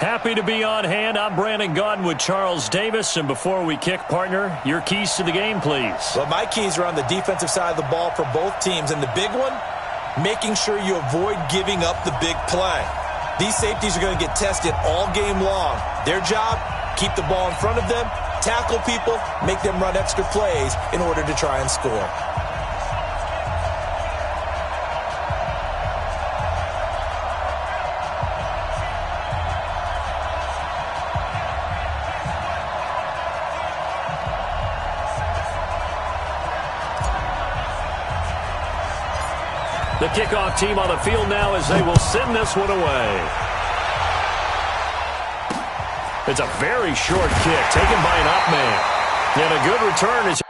Happy to be on hand. I'm Brandon Gaudin with Charles Davis. And before we kick, partner, your keys to the game, please. Well, my keys are on the defensive side of the ball for both teams. And the big one, making sure you avoid giving up the big play. These safeties are going to get tested all game long. Their job, keep the ball in front of them, tackle people, make them run extra plays in order to try and score. The kickoff team on the field now as they will send this one away. It's a very short kick taken by an up man. And a good return is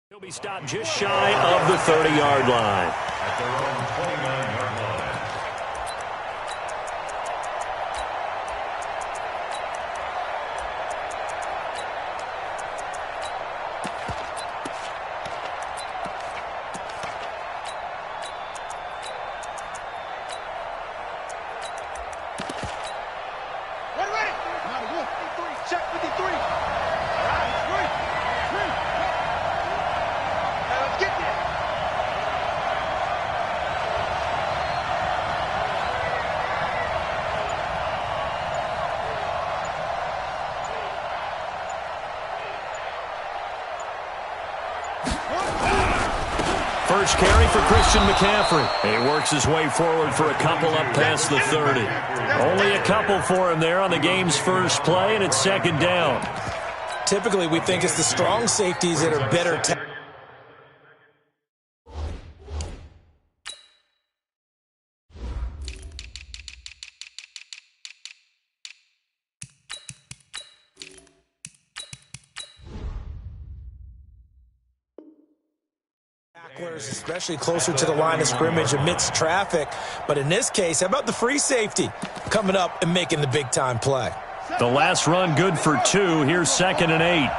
he'll be stopped just shy of the 30-yard line. At their own 29-yard line. First carry for Christian McCaffrey. He works his way forward for a couple up past the 30. Only a couple for him there on the game's first play, and it's second down. Typically, we think it's the strong safeties that are better. Especially closer to the line of scrimmage amidst traffic. But in this case, how about the free safety coming up and making the big-time play? The last run good for 2. Here's 2nd and 8.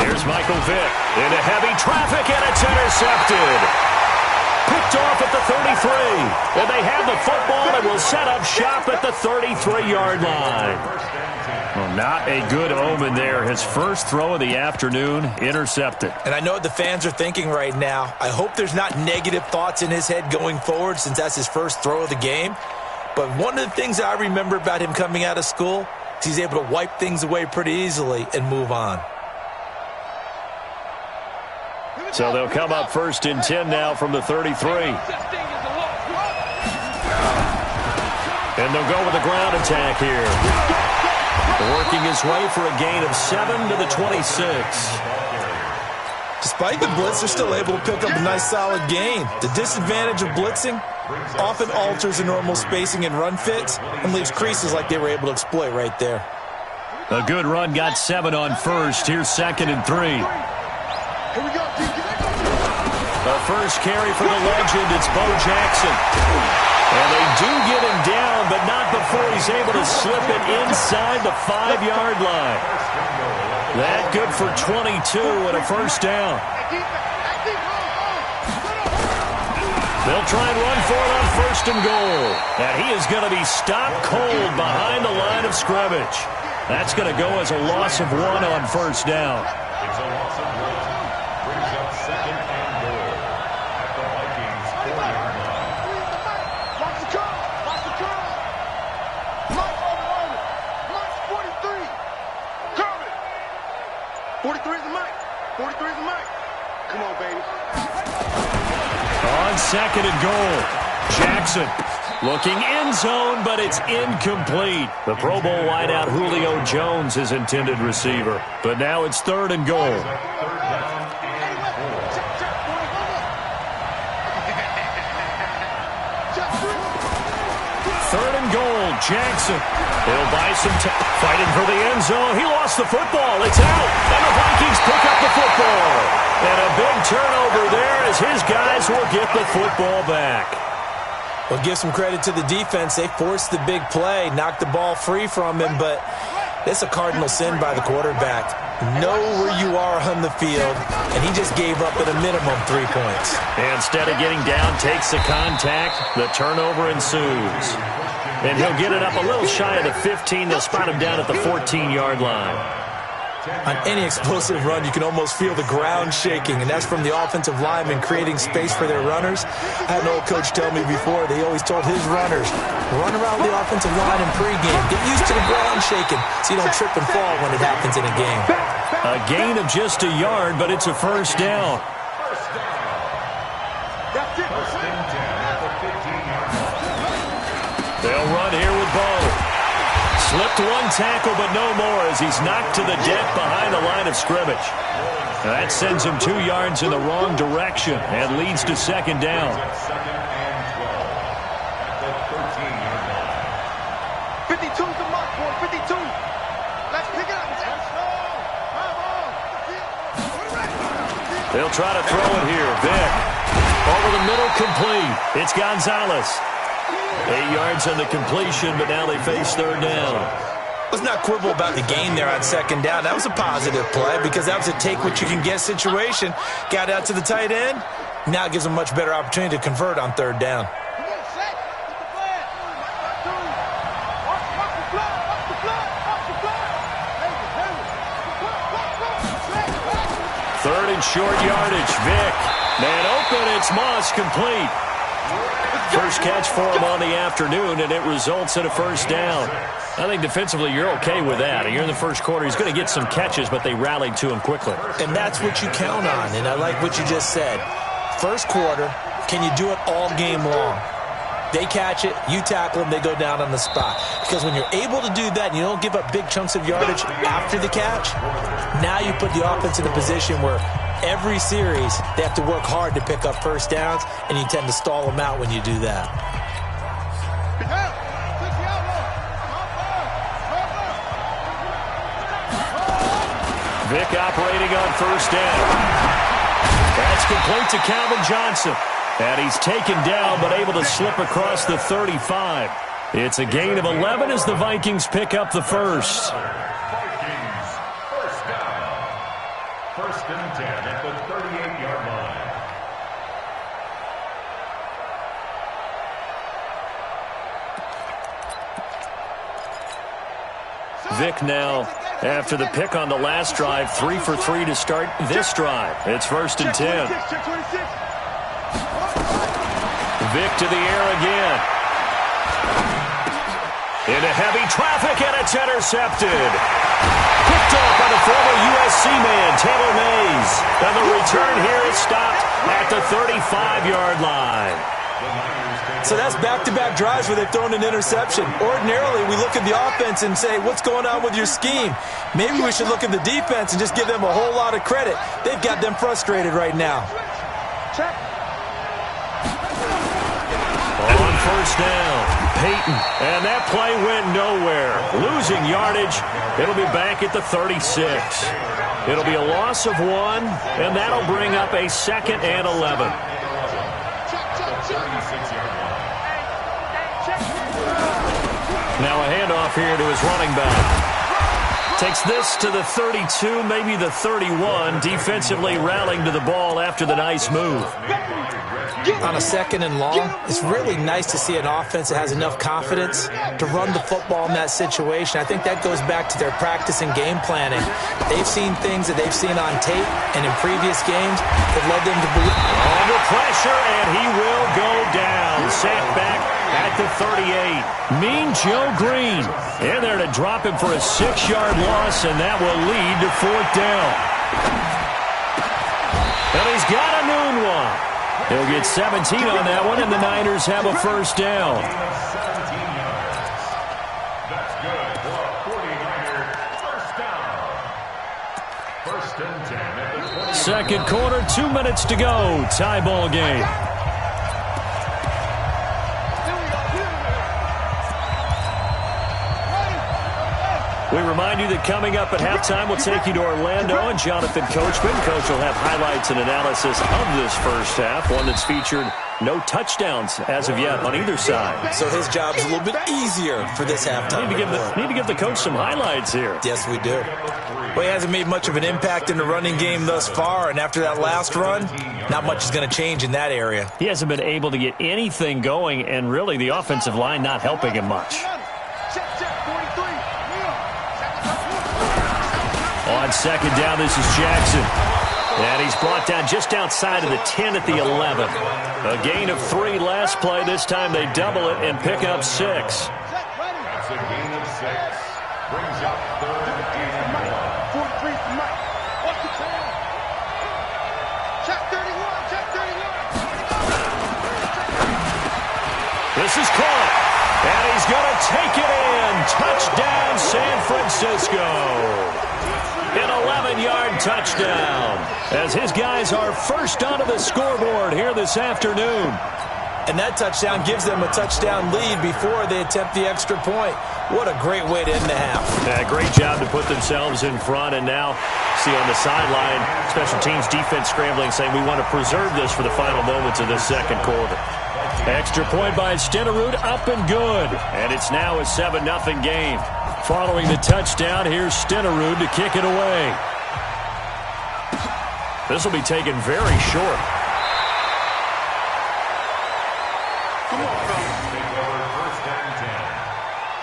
Here's Michael Vick into heavy traffic, and it's intercepted. Picked off at the 33. And they have the football and will set up shop at the 33-yard line. Well, not a good omen there. His first throw of the afternoon intercepted. And I know what the fans are thinking right now. I hope there's not negative thoughts in his head going forward since that's his first throw of the game. But one of the things I remember about him coming out of school is he's able to wipe things away pretty easily and move on. So they'll come up 1st and 10 now from the 33. And they'll go with a ground attack here. Working his way for a gain of 7 to the 26. Despite the blitz, they're still able to pick up a nice solid gain. The disadvantage of blitzing often alters the normal spacing and run fits and leaves creases like they were able to exploit right there. A good run got 7 on 1st. Here's 2nd and 3. Here we go. The first carry for the legend, it's Bo Jackson. And they do get him down, but not before he's able to slip it inside the 5-yard line. That good for 22 and a first down. They'll try and run for it on 1st and goal. And he is going to be stopped cold behind the line of scrimmage. That's going to go as a loss of 1 on 1st down. It's a loss of 1. Brings up 2nd and goal at the Vikings 4-yard line. Watch the curl. Watch the curl. Mark over. Mark 43. Curl it. 43 is the mic. 43 is the mic. Come on, baby. On second and goal, Jackson looking end zone, but it's incomplete. The Pro Bowl wideout Julio Jones is intended receiver. But now it's third and goal. Third and goal, Jackson. He'll buy some time. Fighting for the end zone. He lost the football. It's out. And the Vikings pick up the football. And a big turnover there as his guys will get the football back. Well, give some credit to the defense. They forced the big play, knocked the ball free from him, but it's a cardinal sin by the quarterback. Know where you are on the field, and he just gave up at a minimum 3 points. And instead of getting down, takes the contact. The turnover ensues. And he'll get it up a little shy of the 15. They'll spot him down at the 14-yard line. On any explosive run, you can almost feel the ground shaking, and that's from the offensive linemen creating space for their runners. I had an old coach tell me before, they always told his runners, run around the offensive line in pregame. Get used to the ground shaking so you don't trip and fall when it happens in a game. A gain of just a yard, but it's a first down. They'll run here with Bo. Slipped one tackle, but no more as he's knocked to the deck behind the line of scrimmage. That sends him 2 yards in the wrong direction and leads to second down. 52's the mark, boy. 52. Let's pick it up. They'll try to throw it here. Vick over the middle, complete. It's Gonzalez. 8 yards on the completion, but now they face third down. Let's not quibble about the gain there on second down. That was a positive play because that was a take-what-you-can-get situation. Got out to the tight end. Now it gives them a much better opportunity to convert on third down. Third and short yardage. Vick. Man open. It's Moss, complete. First catch for him on the afternoon, and it results in a first down. I think defensively you're okay with that. You're in the first quarter. He's going to get some catches, but they rallied to him quickly. And that's what you count on, and I like what you just said. First quarter, can you do it all game long? They catch it, you tackle them, they go down on the spot. Because when you're able to do that and you don't give up big chunks of yardage after the catch, now you put the offense in a position where every series they have to work hard to pick up first downs, and you tend to stall them out when you do that. Vick operating on first down. That's complete to Calvin Johnson. And he's taken down but able to slip across the 35. It's a gain of 11 as the Vikings pick up the first. Vikings, first down. First and 10 at the 38-yard line. Vick now, after the pick on the last drive, 3 for 3 to start this drive. It's first and 10. Vick to the air again. Into heavy traffic, and it's intercepted. Picked off by the former USC man, Taylor Mays. And the return here is stopped at the 35-yard line. So that's back-to-back drives where they've thrown an interception. Ordinarily, we look at the offense and say, what's going on with your scheme? Maybe we should look at the defense and just give them a whole lot of credit. They've got them frustrated right now. Check. On first down, Peyton. And that play went nowhere. Losing yardage. It'll be back at the 36. It'll be a loss of 1, and that'll bring up a second and 11. Now a handoff here to his running back. Takes this to the 32, maybe the 31. Defensively rallying to the ball after the nice move. On a second and long, it's really nice to see an offense that has enough confidence to run the football in that situation. I think that goes back to their practice and game planning. They've seen things that they've seen on tape and in previous games that led them to believe. Under pressure, and he will go down. Sacked back at the 38. Mean Joe Green in there to drop him for a 6-yard loss, and that will lead to fourth down. And he's got a noon one. He'll get 17 on that one, and the Niners have a first down. 17 yards. That's good for a 49er first down. First and 10 at the 20. Second quarter, 2 minutes to go. Tie ball game. We remind you that coming up at halftime, we'll take you to Orlando and Jonathan Coachman. Coach will have highlights and analysis of this first half, one that's featured no touchdowns as of yet on either side. So his job is a little bit easier for this halftime. Need to give the coach some highlights here. Yes, we do. Well, he hasn't made much of an impact in the running game thus far, and after that last run, not much is going to change in that area. He hasn't been able to get anything going, and really the offensive line not helping him much. On second down, this is Jackson. And he's brought down just outside of the 10 at the 11. A gain of 3 last play. This time they double it and pick up 6. That's a gain of 6. Brings up third and 1. 43 for Mike. Watch the tail. Check 31. Check 31. This is caught. And he's going to take it in. Touchdown, San Francisco. An 11-yard touchdown as his guys are first onto the scoreboard here this afternoon. And that touchdown gives them a touchdown lead before they attempt the extra point. What a great way to end the half. Yeah, great job to put themselves in front. And now, see on the sideline, special teams defense scrambling, saying we want to preserve this for the final moments of this second quarter. Extra point by Stenerud, up and good. And it's now a 7-0 game. Following the touchdown, here's Stenerud to kick it away. This will be taken very short. Take over first and 10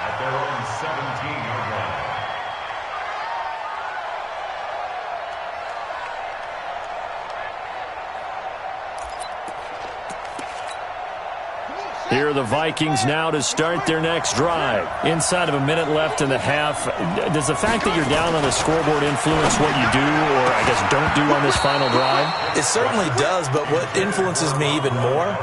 at their own 17-yard line. Here are the Vikings now to start their next drive. Inside of a minute left in the half, does the fact that you're down on the scoreboard influence what you do or, I guess, don't do on this final drive? It certainly does, but what influences me even more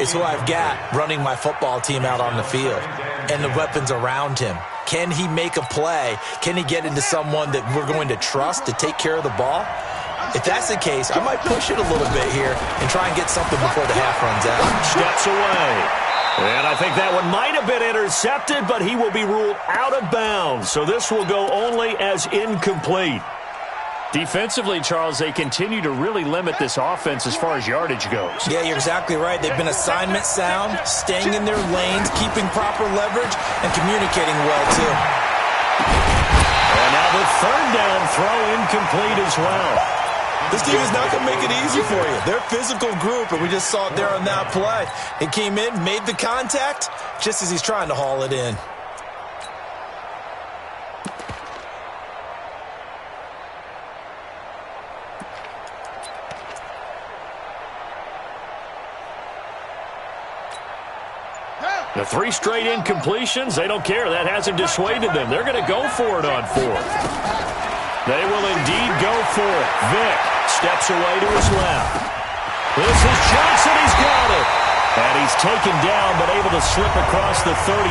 is who I've got running my football team out on the field and the weapons around him. Can he make a play? Can he get into someone that we're going to trust to take care of the ball? If that's the case, I might push it a little bit here and try and get something before the half runs out. Steps away. And I think that one might have been intercepted, but he will be ruled out of bounds. So this will go only as incomplete. Defensively, Charles, they continue to really limit this offense as far as yardage goes. Yeah, you're exactly right. They've been assignment sound, staying in their lanes, keeping proper leverage, and communicating well, too. And now the third down throw incomplete as well. This team is not going to make it easy for you. They're a physical group, and we just saw it there on that play. It came in, made the contact, just as he's trying to haul it in. The 3 straight incompletions, they don't care. That hasn't dissuaded them. They're going to go for it on 4th. They will indeed go for it. Vick steps away to his left. This is Johnson. He's got it. And he's taken down, but able to slip across the 35.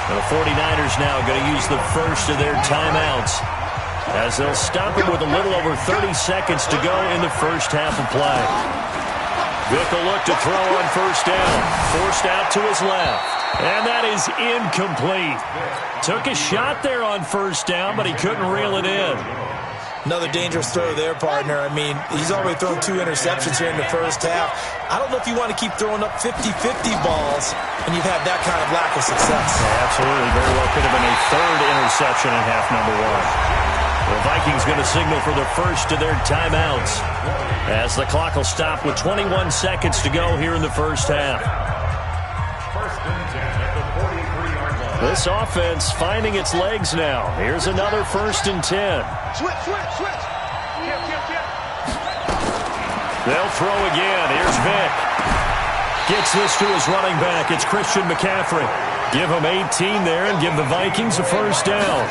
And the 49ers now going to use the first of their timeouts as they'll stop him with a little over 30 seconds to go in the first half of play. Vick will look to throw on first down. Forced out to his left. And that is incomplete. Took a shot there on first down, but he couldn't reel it in. Another dangerous throw there, partner. I mean, he's already thrown 2 interceptions here in the first half. I don't know if you want to keep throwing up 50-50 balls when you've had that kind of lack of success. Yeah, absolutely. Very well could have been a 3rd interception in half number 1. The Vikings going to signal for the first of their timeouts as the clock will stop with 21 seconds to go here in the first half. First and 10 at the 43-yard line. This offense finding its legs now. Here's another first and 10. Switch. They'll throw again. Here's Vick. Gets this to his running back. It's Christian McCaffrey. Give him 18 there and give the Vikings a first down.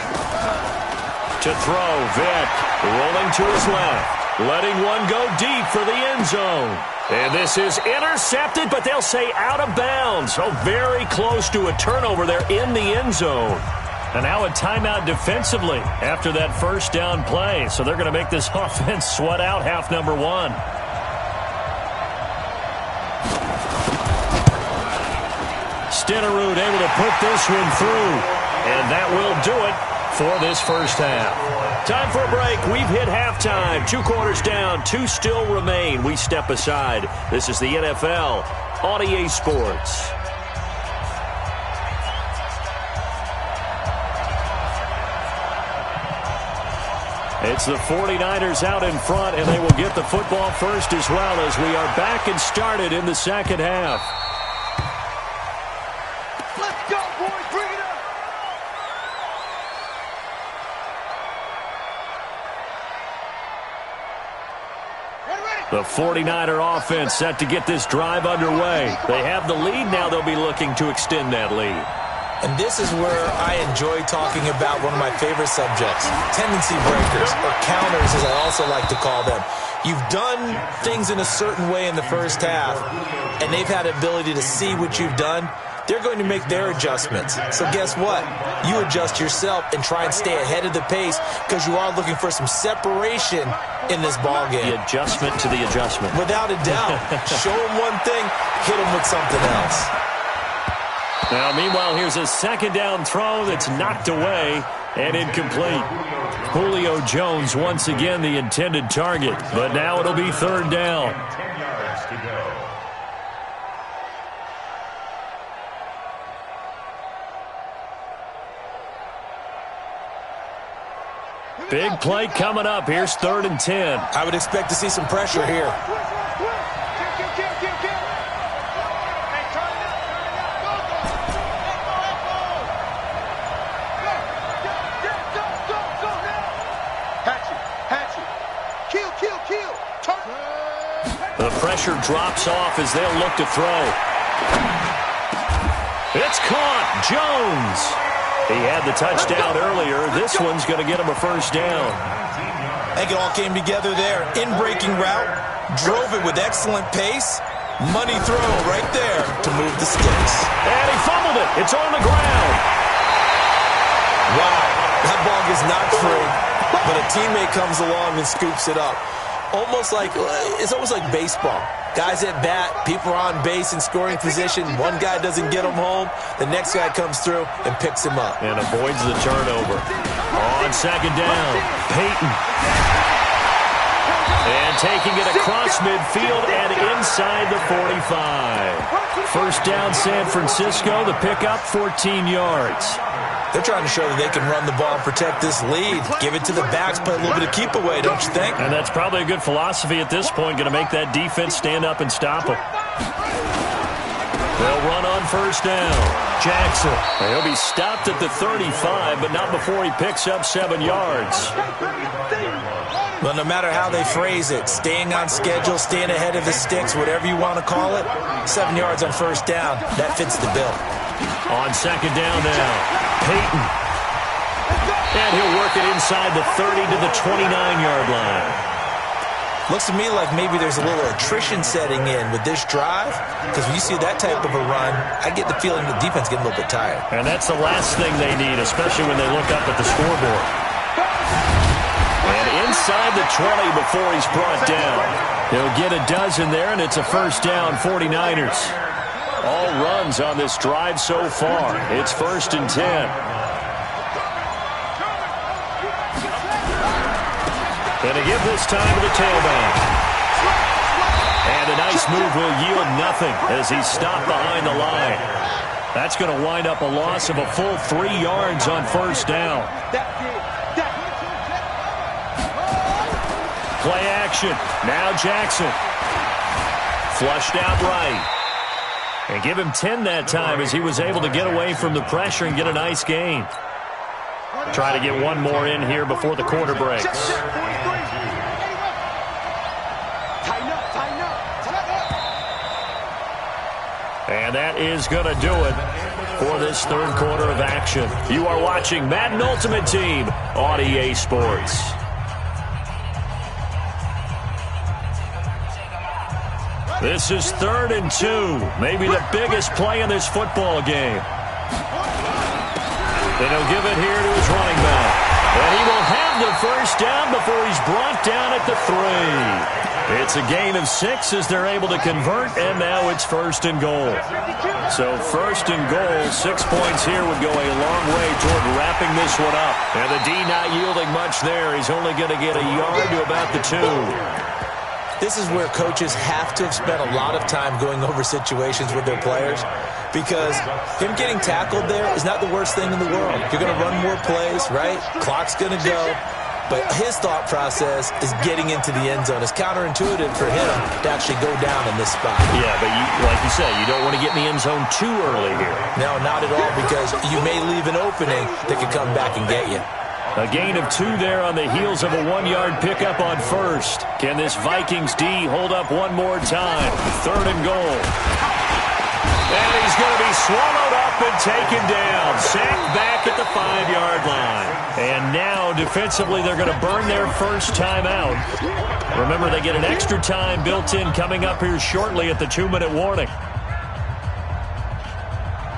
To throw, Vick rolling to his left. Letting one go deep for the end zone. And this is intercepted, but they'll say out of bounds. So very close to a turnover there in the end zone. And now a timeout defensively after that first down play. So they're going to make this offense sweat out half number one. Stenerud able to put this one through. And that will do it for this first half. Time for a break. We've hit halftime. 2 quarters down. 2 still remain. We step aside. This is the NFL on EA Sports. It's the 49ers out in front, and they will get the football first as well as we are back and started in the second half. Let's go, boys. Bring it up. The 49er offense set to get this drive underway. They have the lead now. They'll be looking to extend that lead. And this is where I enjoy talking about one of my favorite subjects, tendency breakers, or counters as I also like to call them. You've done things in a certain way in the first half, and they've had the ability to see what you've done. They're going to make their adjustments. So guess what? You adjust yourself and try and stay ahead of the pace because you are looking for some separation in this ball game. The adjustment to the adjustment. Without a doubt. Show them one thing, hit them with something else. Now, meanwhile, here's a second down throw that's knocked away and incomplete. Julio Jones once again the intended target, but now it'll be third down. 10 yards to go. Big play coming up. Here's 3rd and 10. I would expect to see some pressure here. The pressure drops off as they'll look to throw. It's caught. Jones. He had the touchdown earlier. This one's going to get him a first down. I think it all came together there. In-breaking route. Drove it with excellent pace. Money throw right there to move the sticks. And he fumbled it. It's on the ground. Wow. That ball gets knocked free, but a teammate comes along and scoops it up. It's almost like baseball. Guys at bat, people are on base in scoring position. One guy doesn't get him home. The next guy comes through and picks him up. And avoids the turnover. On second down, Peyton. And taking it across midfield and inside the 45. First down, San Francisco. The pickup, 14 yards. They're trying to show that they can run the ball and protect this lead. Give it to the backs, play a little bit of keep away, don't you think? And that's probably a good philosophy at this point, going to make that defense stand up and stop them. They'll run on first down. Jackson. He'll be stopped at the 35, but not before he picks up 7 yards. Well, no matter how they phrase it, staying on schedule, staying ahead of the sticks, whatever you want to call it, 7 yards on first down, that fits the bill. On second down now, Peyton. And he'll work it inside the 30 to the 29-yard line. Looks to me like maybe there's a little attrition setting in with this drive, because when you see that type of a run, I get the feeling the defense getting a little bit tired. And that's the last thing they need, especially when they look up at the scoreboard. And inside the 20 before he's brought down. He'll get a dozen there, and it's a first down, 49ers. All runs on this drive so far. It's 1st and 10. And to give this time to the tailback. And a nice move will yield nothing as he's stopped behind the line. That's going to wind up a loss of a full 3 yards on first down. Play action. Now Jackson. Flushed out right. And give him 10 that time as he was able to get away from the pressure and get a nice gain. Try to get one more in here before the quarter breaks. And that is going to do it for this third quarter of action. You are watching Madden Ultimate Team on EA Sports. This is 3rd and 2. Maybe the biggest play in this football game. And he'll give it here to his running back. And he will have the first down before he's brought down at the 3. It's a gain of 6 as they're able to convert, and now it's 1st and goal. So 1st and goal, 6 points here would go a long way toward wrapping this one up. And the D not yielding much there. He's only going to get a yard to about the 2. This is where coaches have to have spent a lot of time going over situations with their players, because him getting tackled there is not the worst thing in the world. You're going to run more plays, right? Clock's going to go. But his thought process is getting into the end zone. It's counterintuitive for him to actually go down in this spot. Yeah, but like you said, you don't want to get in the end zone too early here. No, not at all, because you may leave an opening that could come back and get you. A gain of 2 there on the heels of a 1-yard pickup on 1st. Can this Vikings D hold up one more time? 3rd and goal. And he's going to be swallowed up and taken down. Sacked back at the 5-yard line. And now, defensively, they're going to burn their first time out. Remember, they get an extra time built in coming up here shortly at the 2-minute warning.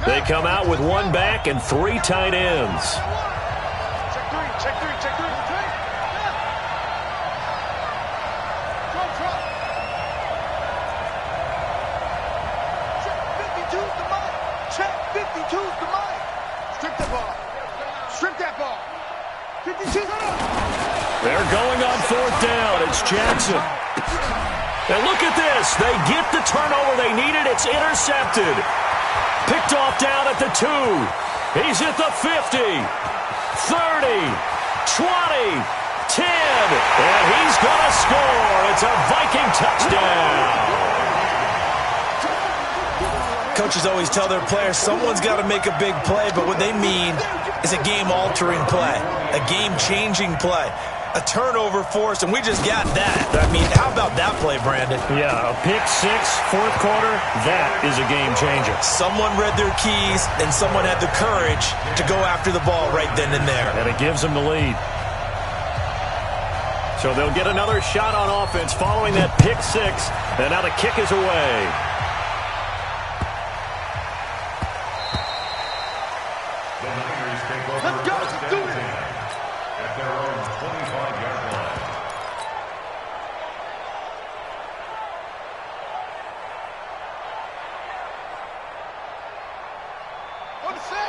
They come out with 1 back and 3 tight ends. Check three. Check 52's the mic. Strip that ball. 52. They're going on 4th down. It's Jackson. And look at this. They get the turnover they needed. It's intercepted. Picked off down at the 2. He's at the 50. 30, 20, 10, and he's going to score. It's a Viking touchdown. Coaches always tell their players someone's got to make a big play, but what they mean is a game-altering play, a game-changing play, a turnover force, and we just got that. I mean, how about that play, Brandon? Yeah, a pick 6, 4th quarter, that is a game changer. Someone read their keys, and someone had the courage to go after the ball right then and there. And it gives them the lead. So they'll get another shot on offense following that pick 6, and now the kick is away. The Niners take over. Let's go. Let's do it. At their own 25-yard line.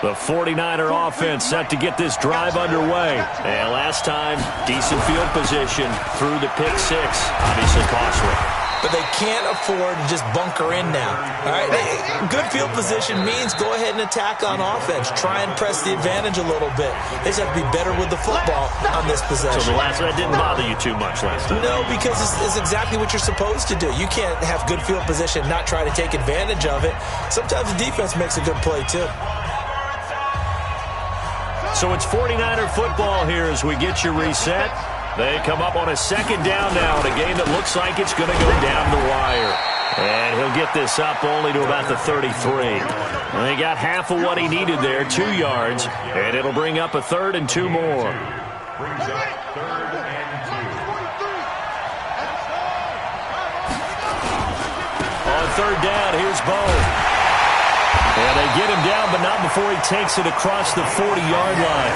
The 49er offense set to get this drive underway. And last time, decent field position through the pick 6. Obviously costly. But they can't afford to just bunker in now. All right, good field position means go ahead and attack on offense. Try and press the advantage a little bit. They just have to be better with the football on this possession. So that didn't bother you too much last time? No, because it's exactly what you're supposed to do. You can't have good field position, not try to take advantage of it. Sometimes the defense makes a good play, too. So it's 49er football here as we get you reset. They come up on a 2nd down now in a game that looks like it's going to go down the wire. And he'll get this up only to about the 33. And they got half of what he needed there, 2 yards. And it'll bring up a 3rd and 2 more. Brings up 3rd and 2. On 3rd down, here's Bowe. And they get him down, but not before he takes it across the 40-yard line.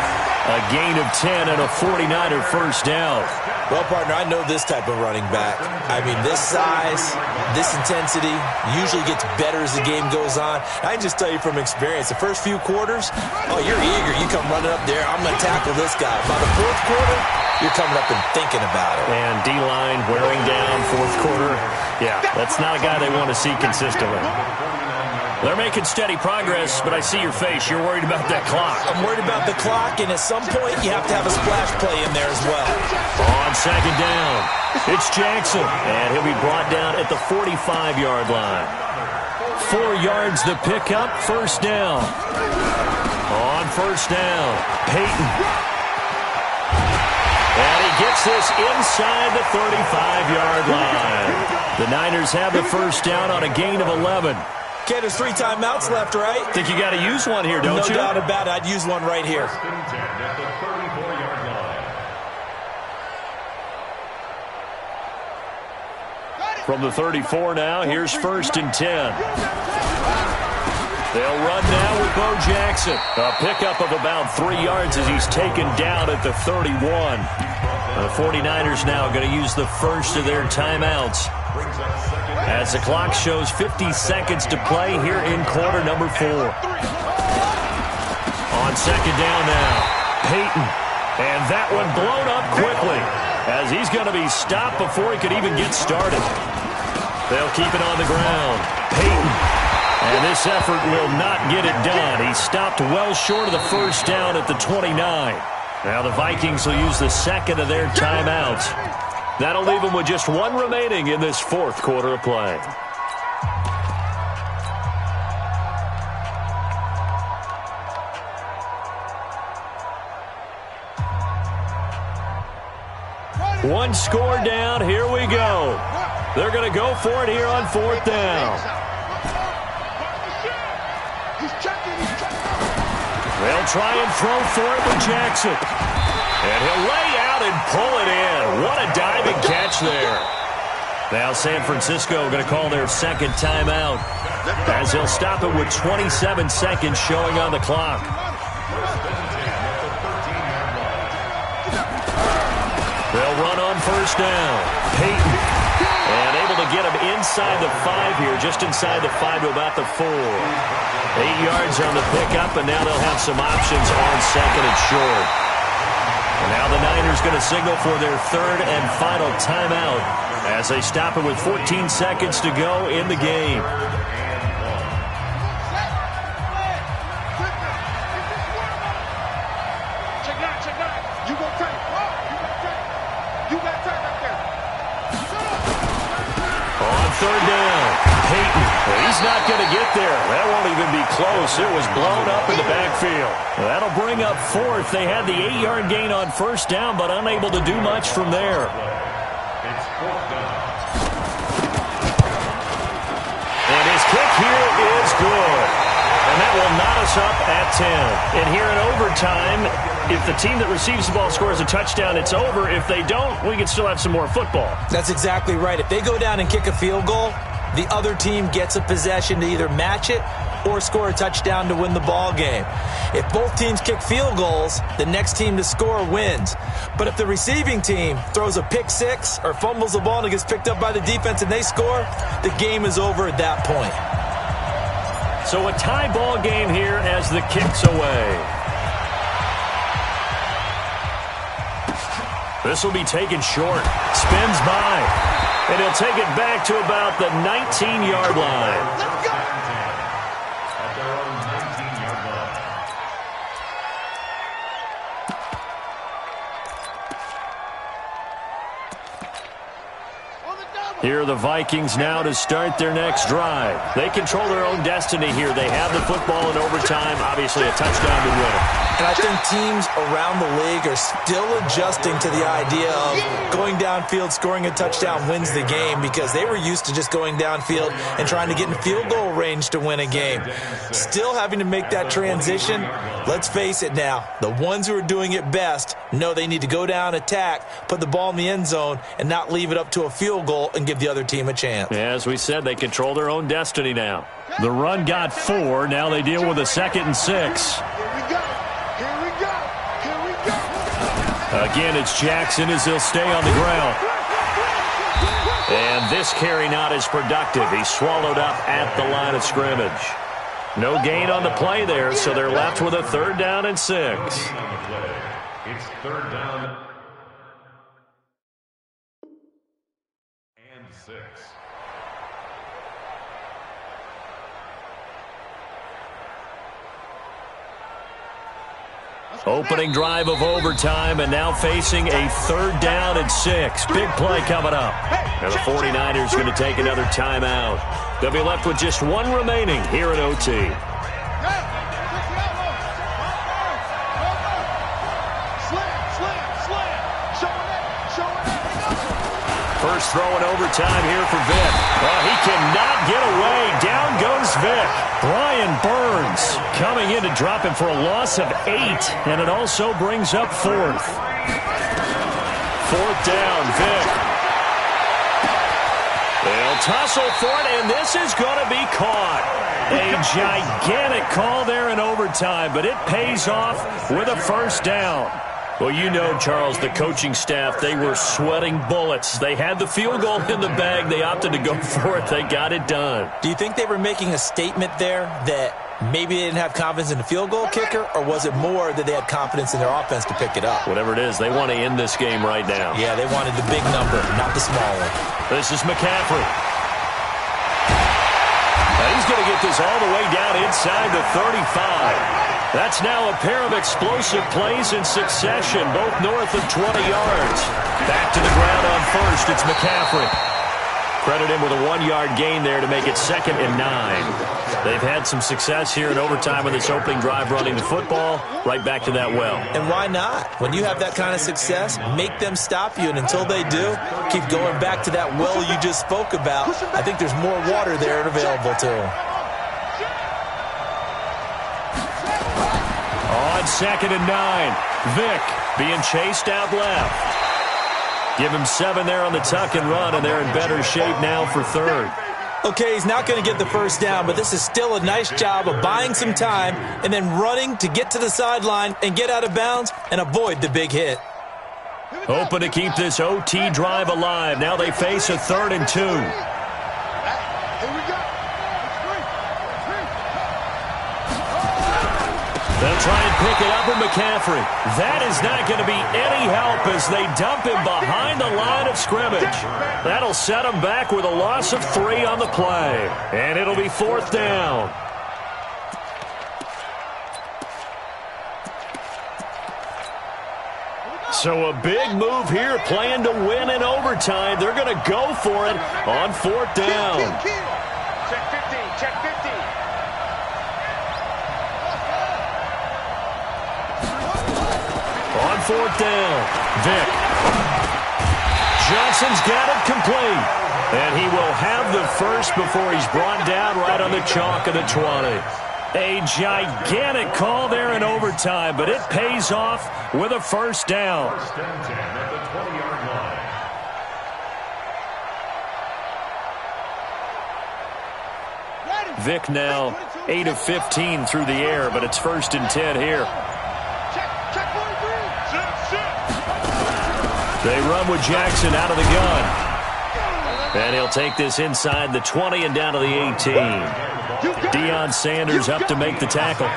A gain of 10 and a 49er first down. Well, partner, I know this type of running back. I mean, this size, this intensity usually gets better as the game goes on. I can just tell you from experience, the first few quarters, oh, you're eager. You come running up there, I'm going to tackle this guy. By the 4th quarter, you're coming up and thinking about it. And D-line wearing down 4th quarter. Yeah, that's not a guy they want to see consistently. They're making steady progress, but I see your face. You're worried about that clock. I'm worried about the clock, and at some point, you have to have a splash play in there as well. On 2nd down, it's Jackson, and he'll be brought down at the 45-yard line. 4 yards the pickup, first down. On 1st down, Peyton. And he gets this inside the 35-yard line. The Niners have the first down on a gain of 11. Okay, there's 3 timeouts left, right? Think you got to use one here, don't you? No doubt about it. I'd use one right here. 1st and 10 at the 34-yard line. From the 34 now, here's 1st and 10. They'll run now with Bo Jackson. A pickup of about 3 yards as he's taken down at the 31. The 49ers now going to use the first of their timeouts as the clock shows 50 seconds to play here in quarter number 4. On 2nd down now, Peyton. And that one blown up quickly as he's going to be stopped before he could even get started. They'll keep it on the ground. Peyton. And this effort will not get it done. He stopped well short of the first down at the 29. Now the Vikings will use the second of their timeouts. That'll leave them with just 1 remaining in this 4th quarter of play. One score down. Here we go. They're going to go for it here on 4th down. They'll try and throw for it with Jackson. And he'll lay out and pull it in. What a diving catch there. Now San Francisco going to call their 2nd timeout as they'll stop it with 27 seconds showing on the clock. They'll run on 1st down. Peyton. And able to get him inside the 5 here, just inside the 5 to about the 4. 8 yards on the pickup, and now they'll have some options on 2nd and short. And now the Niners going to signal for their 3rd and final timeout as they stop it with 14 seconds to go in the game. On 3rd down, Peyton. Well, he's not going to get there. That won't even be close. It was blown up in the backfield. That'll bring up 4th. They had the 8-yard gain on 1st down, but unable to do much from there. It's 4th down. And his kick here is good. And that will knot us up at 10. And here in overtime, if the team that receives the ball scores a touchdown, it's over. If they don't, we can still have some more football. That's exactly right. If they go down and kick a field goal, the other team gets a possession to either match it or score a touchdown to win the ball game. If both teams kick field goals, the next team to score wins. But if the receiving team throws a pick 6 or fumbles the ball and it gets picked up by the defense and they score, the game is over at that point. So a tie ball game here as the kick's away. This will be taken short. Spins by. And he'll take it back to about the 19-yard line. Let's go! At their own 19-yard line. Here are the Vikings now to start their next drive. They control their own destiny here. They have the football in overtime. Obviously a touchdown to win it. And I think teams around the league are still adjusting to the idea of going downfield, scoring a touchdown wins the game, because they were used to just going downfield and trying to get in field goal range to win a game. Still having to make that transition. Let's face it now, the ones who are doing it best know they need to go down, attack, put the ball in the end zone, and not leave it up to a field goal and give the other team a chance. Yeah, as we said, they control their own destiny now. The run got 4. Now they deal with a 2nd and 6. Here we go. Here we go. Here we go. Again, it's Jackson as he'll stay on the ground. And this carry not as productive. He's swallowed up at the line of scrimmage. No gain on the play there, so they're left with a 3rd down and 6. It's 3rd down and 6. Opening drive of overtime, and now facing a 3rd down and 6. Big play coming up. And the 49ers going to take another timeout. They'll be left with just 1 remaining here in OT. First throw in overtime here for Vick. Well, he cannot get away. Down goes Vick. Brian Burns coming in to drop him for a loss of 8, and it also brings up 4th. 4th down, Vick. They'll tussle for it, and this is going to be caught. A gigantic call there in overtime, but it pays off with a first down. Well, you know, Charles, the coaching staff, they were sweating bullets. They had the field goal in the bag. They opted to go for it. They got it done. Do you think they were making a statement there that maybe they didn't have confidence in the field goal kicker, or was it more that they had confidence in their offense to pick it up? Whatever it is, they want to end this game right now. Yeah, they wanted the big number, not the small one. This is McCaffrey. He's going to get this all the way down inside the 35. That's now a pair of explosive plays in succession, both north of 20 yards. Back to the ground on first, it's McCaffrey. Credit him with a 1-yard gain there to make it 2nd and 9. They've had some success here in overtime in this opening drive running the football. Right back to that well. And why not? When you have that kind of success, make them stop you. And until they do, keep going back to that well you just spoke about. I think there's more water there available to them. On 2nd and 9, Vick being chased out left. Give him 7 there on the tuck and run, and they're in better shape now for 3rd. Okay, he's not going to get the first down, but this is still a nice job of buying some time and then running to get to the sideline and get out of bounds and avoid the big hit. Hoping to keep this OT drive alive. Now they face a 3rd and 2. They'll try and pick it up with McCaffrey. That is not going to be any help as they dump him behind the line of scrimmage. That'll set him back with a loss of 3 on the play. And it'll be 4th down. So a big move here, playing to win in overtime. They're going to go for it on 4th down. Check 15, check 15. On 4th down, Vick. Johnson's got it complete. And he will have the first before he's brought down right on the chalk of the 20. A gigantic call there in overtime, but it pays off with a first down. 1st and 10 at the 20-yard line. Vick now 8 of 15 through the air, but it's 1st and 10 here. Check 43. They run with Jackson out of the gun. And he'll take this inside the 20 and down to the 18. Deion Sanders up to make the tackle.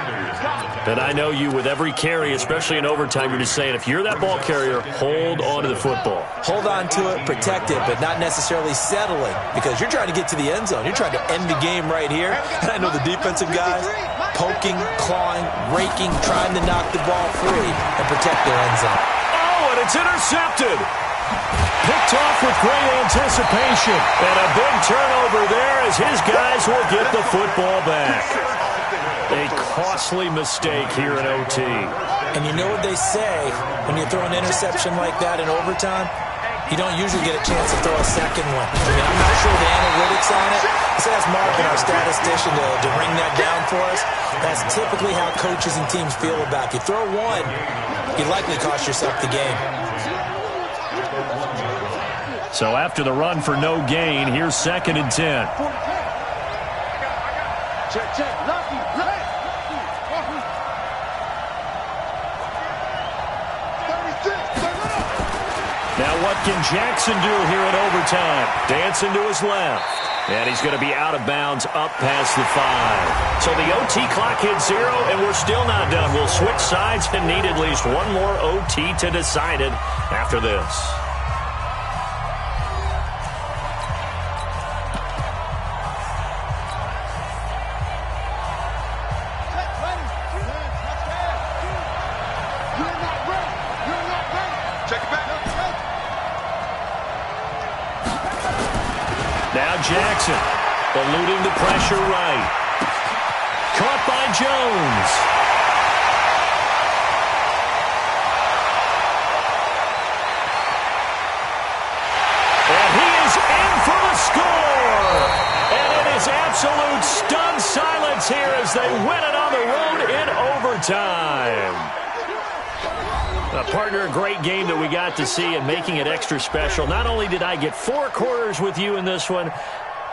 And I know you, with every carry, especially in overtime, you're just saying, if you're that ball carrier, hold on to the football. Hold on to it, protect it, but not necessarily settling, because you're trying to get to the end zone. You're trying to end the game right here. And I know the defensive guys poking, clawing, raking, trying to knock the ball free and protect their end zone. Oh, and it's intercepted. Picked off with great anticipation. And a big turnover there as his guys will get the football back. A costly mistake here in OT. And you know what they say, when you throw an interception like that in overtime, you don't usually get a chance to throw a second one. I mean, I'm not sure the analytics on it. Let's ask Mark and our statistician to ring that down for us. That's typically how coaches and teams feel about it. You throw one, you likely cost yourself the game. So after the run for no gain, here's 2nd and 10. Check. Lucky. Now what can Jackson do here in overtime? Dancing to his left. And he's going to be out of bounds up past the 5. So the OT clock hits 0, and we're still not done. We'll switch sides and need at least one more OT to decide it after this. Jackson eluding the pressure right. Caught by Jones. And he is in for the score. And it is absolute stunned silence here as they win it on the road in overtime. Partner, a great game that we got to see and making it extra special. Not only did I get 4 quarters with you in this one,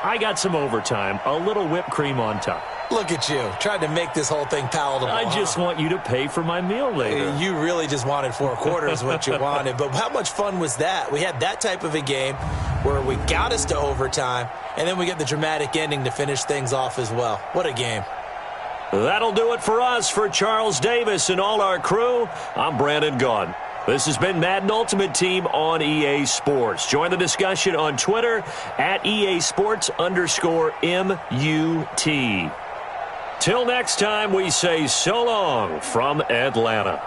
I got some overtime, a little whipped cream on top. Look at you, trying to make this whole thing palatable. I just want you to pay for my meal later. You really just wanted 4 quarters what you wanted. But how much fun was that? We had that type of a game where we got us to overtime, and then we get the dramatic ending to finish things off as well. What a game. That'll do it for us. For Charles Davis and all our crew, I'm Brandon Gaudin. This has been Madden Ultimate Team on EA Sports. Join the discussion on Twitter at EASports_MUT. Till next time, we say so long from Atlanta.